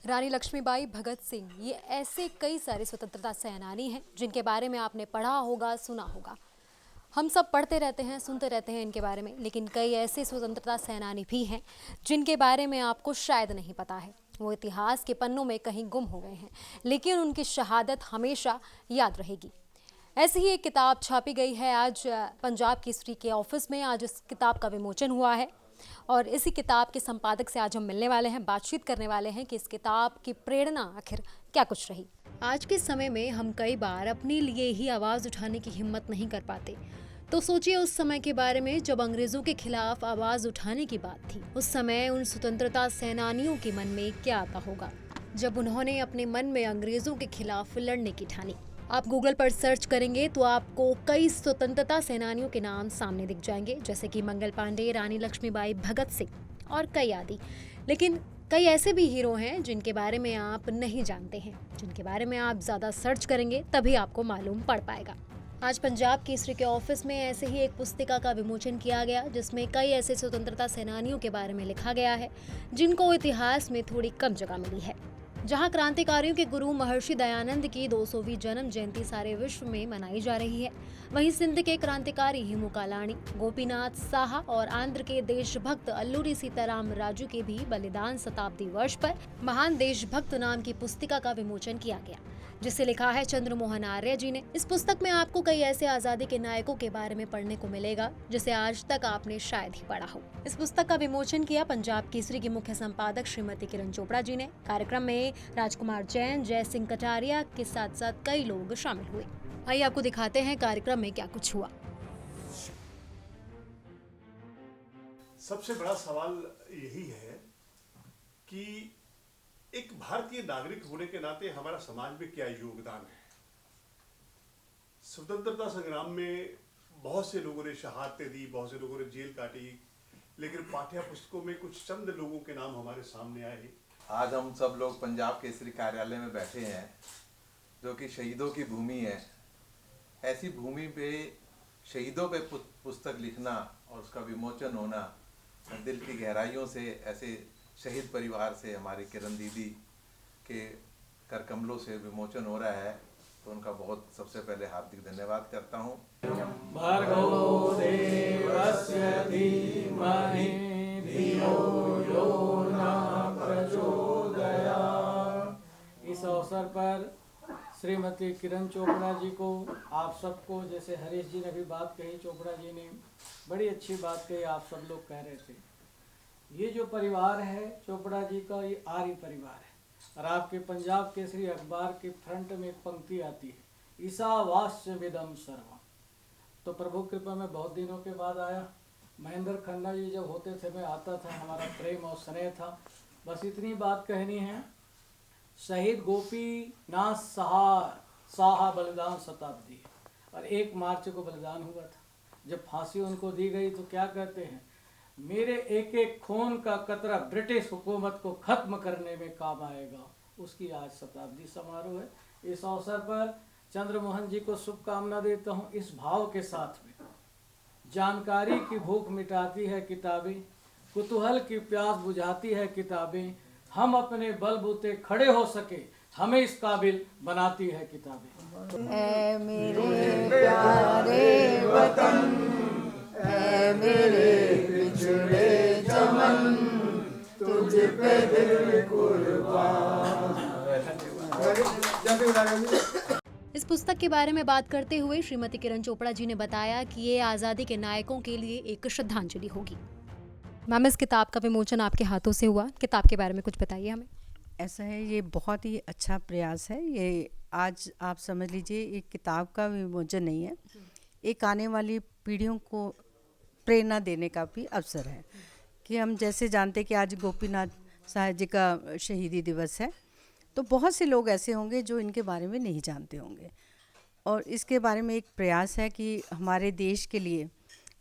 रानी लक्ष्मीबाई, भगत सिंह, ये ऐसे कई सारे स्वतंत्रता सेनानी हैं जिनके बारे में आपने पढ़ा होगा, सुना होगा। हम सब पढ़ते रहते हैं, सुनते रहते हैं इनके बारे में, लेकिन कई ऐसे स्वतंत्रता सेनानी भी हैं जिनके बारे में आपको शायद नहीं पता है। वो इतिहास के पन्नों में कहीं गुम हो गए हैं, लेकिन उनकी शहादत हमेशा याद रहेगी। ऐसी ही एक किताब छापी गई है आज पंजाब केसरी के ऑफिस में। आज इस किताब का विमोचन हुआ है और इसी किताब के संपादक से आज हम मिलने वाले हैं, बातचीत करने वाले हैं कि इस किताब की प्रेरणा आखिर क्या कुछ रही। आज के समय में हम कई बार अपने लिए ही आवाज़ उठाने की हिम्मत नहीं कर पाते। तो सोचिए उस समय के बारे में जब अंग्रेज़ों के खिलाफ आवाज़ उठाने की बात थी। उस समय उन स्वतंत्रता सेनानियों के मन में क्या आता होगा जब उन्होंने अपने मन में अंग्रेज़ों के खिलाफ लड़ने की ठानी। आप गूगल पर सर्च करेंगे तो आपको कई स्वतंत्रता सेनानियों के नाम सामने दिख जाएंगे, जैसे कि मंगल पांडे, रानी लक्ष्मीबाई, भगत सिंह और कई आदि। लेकिन कई ऐसे भी हीरो हैं जिनके बारे में आप नहीं जानते हैं, जिनके बारे में आप ज़्यादा सर्च करेंगे तभी आपको मालूम पड़ पाएगा। आज पंजाब केसरी के ऑफिस में ऐसे ही एक पुस्तिका का विमोचन किया गया जिसमें कई ऐसे स्वतंत्रता सेनानियों के बारे में लिखा गया है जिनको इतिहास में थोड़ी कम जगह मिली है। जहां क्रांतिकारियों के गुरु महर्षि दयानंद की 200वीं जन्म जयंती सारे विश्व में मनाई जा रही है, वहीं सिंध के क्रांतिकारी हेमू कालाणी, गोपीनाथ साहा और आंध्र के देशभक्त अल्लूरी सीताराम राजू के भी बलिदान शताब्दी वर्ष पर महान देशभक्त नाम की पुस्तिका का विमोचन किया गया, जिसे लिखा है चंद्रमोहन आर्य जी ने। इस पुस्तक में आपको कई ऐसे आजादी के नायकों के बारे में पढ़ने को मिलेगा जिसे आज तक आपने शायद ही पढ़ा हो। इस पुस्तक का विमोचन किया पंजाब केसरी की मुख्य संपादक श्रीमती किरण चोपड़ा जी ने। कार्यक्रम में राजकुमार जैन, जय सिंह कटारिया के साथ साथ कई लोग शामिल हुए। आइए आपको दिखाते हैं कार्यक्रम में क्या कुछ हुआ। सबसे बड़ा सवाल यही है कि एक भारतीय नागरिक होने के नाते हमारा समाज में क्या योगदान है। स्वतंत्रता संग्राम में बहुत से लोगों ने शहादतें दी, बहुत से लोगों ने जेल काटी, लेकिन पाठ्य पुस्तकों में कुछ चंद लोगों के नाम हमारे सामने आए। आज हम सब लोग पंजाब केसरी कार्यालय में बैठे हैं जो कि शहीदों की भूमि है। ऐसी भूमि पे शहीदों पे पुस्तक लिखना और उसका विमोचन होना दिल की गहराइयों से, ऐसे शहीद परिवार से हमारी किरण दीदी के कर कमलों से विमोचन हो रहा है, तो उनका बहुत सबसे पहले हार्दिक धन्यवाद करता हूँ। भर्गो देवस्य धीमहि धियो यो न प्रचोदयात्। इस अवसर पर श्रीमती किरण चोपड़ा जी को, आप सबको, जैसे हरीश जी ने भी बात कही, चोपड़ा जी ने बड़ी अच्छी बात कही, आप सब लोग कह रहे थे। ये जो परिवार है चोपड़ा जी का, ये आर्य परिवार है। और आपके पंजाब केसरी अखबार के फ्रंट में एक पंक्ति आती है, ईसावास्य विदम सर्वम। तो प्रभु कृपा में बहुत दिनों के बाद आया। महेंद्र खन्ना जी जब होते थे मैं आता था, हमारा प्रेम और स्नेह था। बस इतनी बात कहनी है। शहीद गोपीनाथ साहा बलिदान शताब्दी, और 1 मार्च को बलिदान हुआ था। जब फांसी उनको दी गई तो क्या कहते हैं, मेरे एक एक खून का कतरा ब्रिटिश हुकूमत को खत्म करने में काम आएगा। उसकी आज शताब्दी समारोह है। इस अवसर पर चंद्रमोहन जी को शुभकामना देता हूँ इस भाव के साथ में, जानकारी की भूख मिटाती है किताबें, कुतूहल की प्यास बुझाती है किताबें, हम अपने बलबूते खड़े हो सके हमें इस काबिल बनाती है किताबें। ऐ मेरे प्यारे वतन, ऐ मेरे पिछड़े चमन, तुझ पे दिल कुर्बान। इस पुस्तक के बारे में बात करते हुए श्रीमती किरण चोपड़ा जी ने बताया कि ये आज़ादी के नायकों के लिए एक श्रद्धांजलि होगी। मैम, इस किताब का विमोचन आपके हाथों से हुआ, किताब के बारे में कुछ बताइए हमें। ऐसा है, ये बहुत ही अच्छा प्रयास है। ये आज आप समझ लीजिए एक किताब का विमोचन नहीं है, एक आने वाली पीढ़ियों को प्रेरणा देने का भी अवसर है। कि हम जैसे जानते कि आज गोपीनाथ साहब जी का शहीदी दिवस है, तो बहुत से लोग ऐसे होंगे जो इनके बारे में नहीं जानते होंगे, और इसके बारे में एक प्रयास है कि हमारे देश के लिए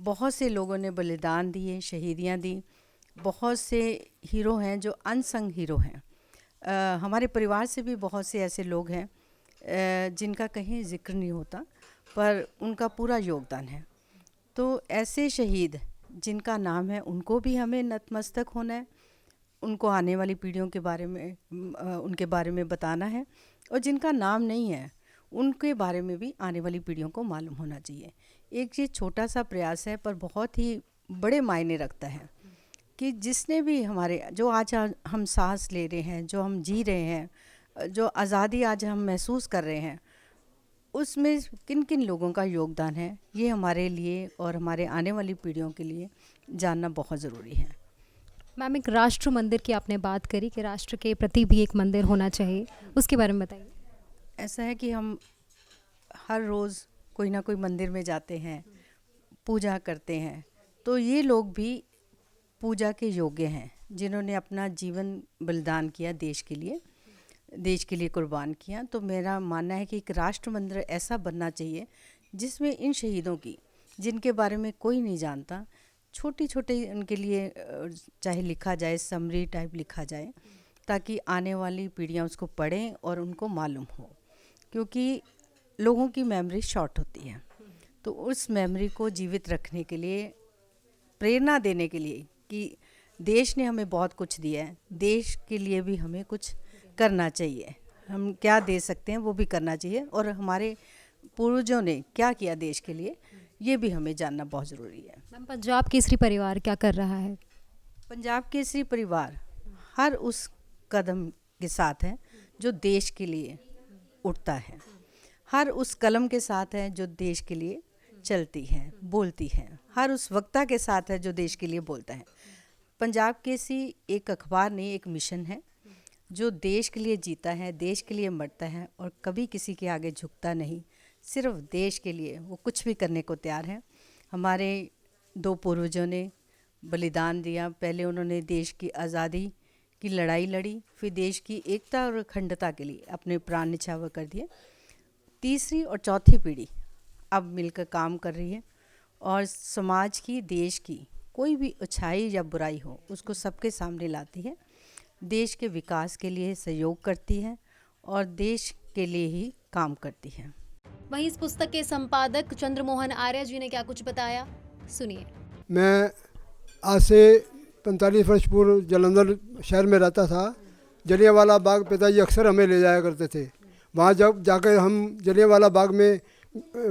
बहुत से लोगों ने बलिदान दिए, शहीदियाँ दी। बहुत से हीरो हैं जो अनसंग हीरो हैं। हमारे परिवार से भी बहुत से ऐसे लोग हैं जिनका कहीं जिक्र नहीं होता, पर उनका पूरा योगदान है। तो ऐसे शहीद जिनका नाम है उनको भी हमें नतमस्तक होना है, उनको आने वाली पीढ़ियों के बारे में उनके बारे में बताना है, और जिनका नाम नहीं है उनके बारे में भी आने वाली पीढ़ियों को मालूम होना चाहिए। एक ये छोटा सा प्रयास है पर बहुत ही बड़े मायने रखता है कि जिसने भी हमारे जो आज हम सांस ले रहे हैं, जो हम जी रहे हैं, जो आज़ादी आज हम महसूस कर रहे हैं, उसमें किन किन लोगों का योगदान है, ये हमारे लिए और हमारे आने वाली पीढ़ियों के लिए जानना बहुत ज़रूरी है। मैम, एक राष्ट्र मंदिर की आपने बात करी कि राष्ट्र के प्रति भी एक मंदिर होना चाहिए, उसके बारे में बताइए। ऐसा है कि हम हर रोज़ कोई ना कोई मंदिर में जाते हैं, पूजा करते हैं, तो ये लोग भी पूजा के योग्य हैं जिन्होंने अपना जीवन बलिदान किया देश के लिए कुर्बान किया। तो मेरा मानना है कि एक राष्ट्र मंदिर ऐसा बनना चाहिए जिसमें इन शहीदों की, जिनके बारे में कोई नहीं जानता, छोटी छोटी उनके लिए चाहे लिखा जाए, समरी टाइप लिखा जाए, ताकि आने वाली पीढ़ियाँ उसको पढ़ें और उनको मालूम हो, क्योंकि लोगों की मेमोरी शॉर्ट होती है। तो उस मेमोरी को जीवित रखने के लिए, प्रेरणा देने के लिए कि देश ने हमें बहुत कुछ दिया है, देश के लिए भी हमें कुछ करना चाहिए, हम क्या दे सकते हैं वो भी करना चाहिए, और हमारे पूर्वजों ने क्या किया देश के लिए ये भी हमें जानना बहुत ज़रूरी है। मैम, पंजाब केसरी परिवार क्या कर रहा है? पंजाब केसरी परिवार हर उस कदम के साथ है जो देश के लिए उठता है, हर उस कलम के साथ है जो देश के लिए चलती है, बोलती है, हर उस वक्ता के साथ है जो देश के लिए बोलता है। पंजाब केसरी एक अखबार नहीं, एक मिशन है जो देश के लिए जीता है, देश के लिए मरता है और कभी किसी के आगे झुकता नहीं, सिर्फ देश के लिए वो कुछ भी करने को तैयार है। हमारे 2 पूर्वजों ने बलिदान दिया, पहले उन्होंने देश की आज़ादी की लड़ाई लड़ी, फिर देश की एकता और अखंडता के लिए अपने प्राण न्यौछावर कर दिए। तीसरी और चौथी पीढ़ी अब मिलकर काम कर रही है और समाज की, देश की कोई भी अच्छाई या बुराई हो उसको सबके सामने लाती है, देश के विकास के लिए सहयोग करती है और देश के लिए ही काम करती है। वहीं इस पुस्तक के संपादक चंद्रमोहन आर्य जी ने क्या कुछ बताया, सुनिए। मैं आज से 45 वर्ष पूर्व जालंधर शहर में रहता था। जलियांवाला बाग पिताजी अक्सर हमें ले जाया करते थे। वहाँ जब जाकर हम जलियांवाला बाग में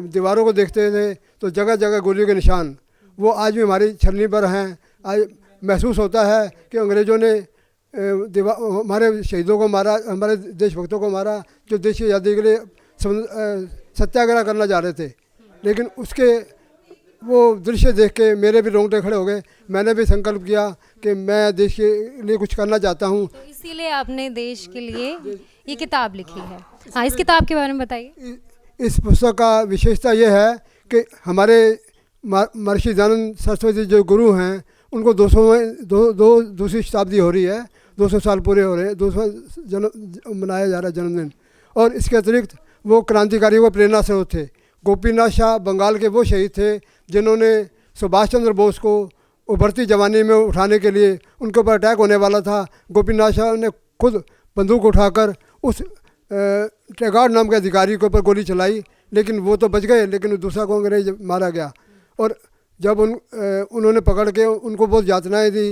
दीवारों को देखते थे तो जगह जगह गोलियों के निशान वो आज भी हमारी छलनी पर हैं। आज महसूस होता है कि अंग्रेज़ों ने हमारे शहीदों को मारा, हमारे देशभक्तों को मारा जो देश की आज़ादी के लिए सत्याग्रह करना चाह रहे थे। लेकिन उसके वो दृश्य देख के मेरे भी रोंगटे खड़े हो गए। मैंने भी संकल्प किया कि मैं देश के लिए कुछ करना चाहता हूँ। तो इसीलिए आपने देश के लिए ये किताब लिखी है। हाँ, इस किताब के बारे में बताइए। इस पुस्तक का विशेषता ये है कि हमारे महर्षि दयानंद सरस्वती जो गुरु हैं उनको 200वीं शताब्दी हो रही है, 200 साल पूरे हो रहे हैं, 200 जन्म मनाया जा रहा है जन्मदिन। और इसके अतिरिक्त वो क्रांतिकारियों को प्रेरणा स्रोत थे। गोपीनाथ शाह बंगाल के वो शहीद थे जिन्होंने सुभाष चंद्र बोस को उभरती जवानी में उठाने के लिए, उनके ऊपर अटैक होने वाला था, गोपीनाथ शाह ने खुद बंदूक उठाकर उस टेगार्ड नाम के अधिकारी के ऊपर गोली चलाई, लेकिन वो तो बच गए, लेकिन दूसरा को अंग्रेज मारा गया। और जब उन्होंने पकड़ के उनको बहुत यातनाएं दी,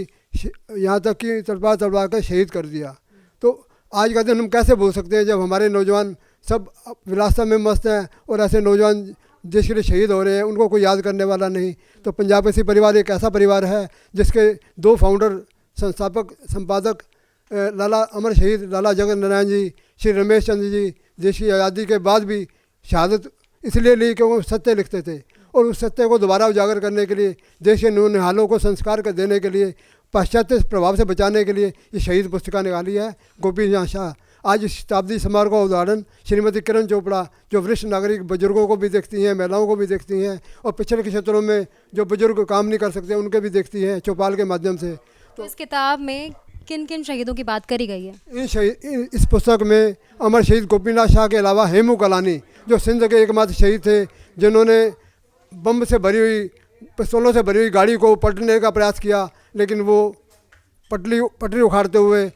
यहाँ तक कि तलवार कर शहीद कर दिया। तो आज का दिन हम कैसे बोल सकते हैं जब हमारे नौजवान सब विलासता में मस्त हैं और ऐसे नौजवान देश के लिए शहीद हो रहे हैं, उनको कोई याद करने वाला नहीं। तो पंजाब केसरी परिवार एक ऐसा परिवार है जिसके 2 फाउंडर, संस्थापक, संपादक लाला अमर शहीद लाला जगत नारायण जी, श्री रमेश चंद्र जी देश की आज़ादी के बाद भी शहादत इसलिए ली कि वो सत्य लिखते थे और उस सत्य को दोबारा उजागर करने के लिए, देश के नौनिहालों को संस्कार कर देने के लिए, पाश्चात्य प्रभाव से बचाने के लिए ये शहीद पुस्तिका निकाली है गोपीनाथ शाह। आज इस शताब्दी समारोह का उदाहरण श्रीमती किरण चोपड़ा जो वरिष्ठ नागरिक बुजुर्गों को भी देखती हैं, महिलाओं को भी देखती हैं और पिछड़े क्षेत्रों में जो बुजुर्ग काम नहीं कर सकते उनके भी देखती हैं चौपाल के माध्यम से। तो इस किताब में किन किन शहीदों की बात करी गई है? इस पुस्तक में अमर शहीद गोपीनाथ शाह के अलावा हेमू कलानी जो सिंध के एकमात्र शहीद थे जिन्होंने बम से भरी हुई, पिस्तौलों से भरी हुई गाड़ी को पलटने का प्रयास किया, लेकिन वो पटरी उखाड़ते हुए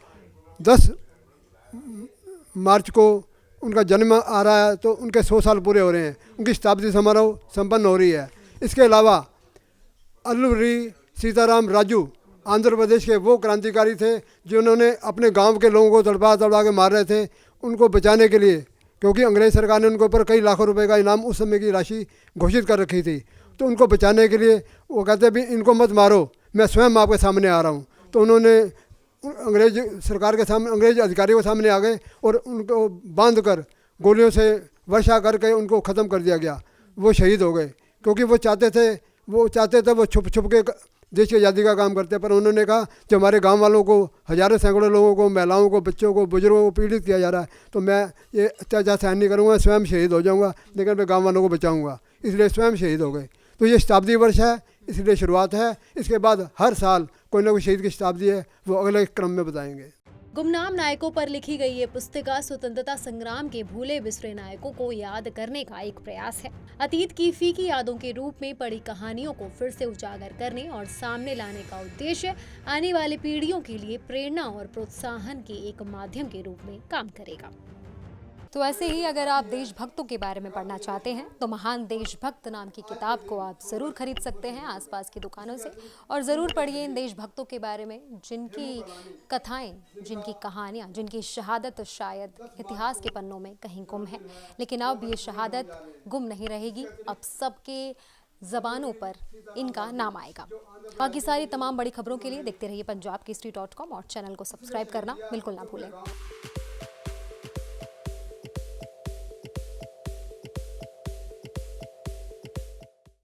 10 मार्च को उनका जन्म आ रहा है तो उनके 100 साल पूरे हो रहे हैं, उनकी शताब्दी समारोह संपन्न हो रही है। इसके अलावा अल्लूरी सीताराम राजू आंध्र प्रदेश के वो क्रांतिकारी थे जिन्होंने अपने गांव के लोगों को तड़पा तड़पा के मार रहे थे, उनको बचाने के लिए, क्योंकि अंग्रेज़ सरकार ने उनके ऊपर कई लाखों रुपए का इनाम उस समय की राशि घोषित कर रखी थी। तो उनको बचाने के लिए वो कहते भी इनको मत मारो, मैं स्वयं आपके सामने आ रहा हूँ। तो उन्होंने अंग्रेज सरकार के सामने, अंग्रेज अधिकारियों के सामने आ गए और उनको बांध कर गोलियों से वर्षा करके उनको ख़त्म कर दिया गया। वो शहीद हो गए क्योंकि वो चाहते थे वो छुप छुप के देश की आज़ादी का काम करते। पर उन्होंने कहा जो हमारे गांव वालों को, हज़ारों सैकड़ों लोगों को, महिलाओं को, बच्चों को, बुजुर्गों को पीड़ित किया जा रहा है, तो मैं ये अत्याचार सहन नहीं करूँगा, स्वयं शहीद हो जाऊँगा, लेकिन मैं गाँव वालों को बचाऊँगा। इसलिए स्वयं शहीद हो गए। तो ये शताब्दी वर्ष है, इसलिए शुरुआत है। इसके बाद हर साल कोई ना कोई शहीद की शताब्दी है, वो अगले क्रम में बताएंगे। गुमनाम नायकों पर लिखी गई ये पुस्तिका स्वतंत्रता संग्राम के भूले बिसरे नायकों को याद करने का एक प्रयास है। अतीत की फीकी यादों के रूप में पड़ी कहानियों को फिर से उजागर करने और सामने लाने का उद्देश्य आने वाली पीढ़ियों के लिए प्रेरणा और प्रोत्साहन के एक माध्यम के रूप में काम करेगा। तो ऐसे ही अगर आप देशभक्तों के बारे में पढ़ना चाहते हैं तो महान देशभक्त नाम की किताब को आप ज़रूर खरीद सकते हैं आसपास की दुकानों से, और ज़रूर पढ़िए इन देशभक्तों के बारे में जिनकी कथाएं, जिनकी कहानियां, जिनकी शहादत शायद इतिहास के पन्नों में कहीं गुम है, लेकिन अब ये शहादत गुम नहीं रहेगी। अब सबके ज़बानों पर इनका नाम आएगा। बाकी सारी तमाम बड़ी खबरों के लिए देखते रहिए punjabkesari.com और चैनल को सब्सक्राइब करना बिल्कुल ना भूलें।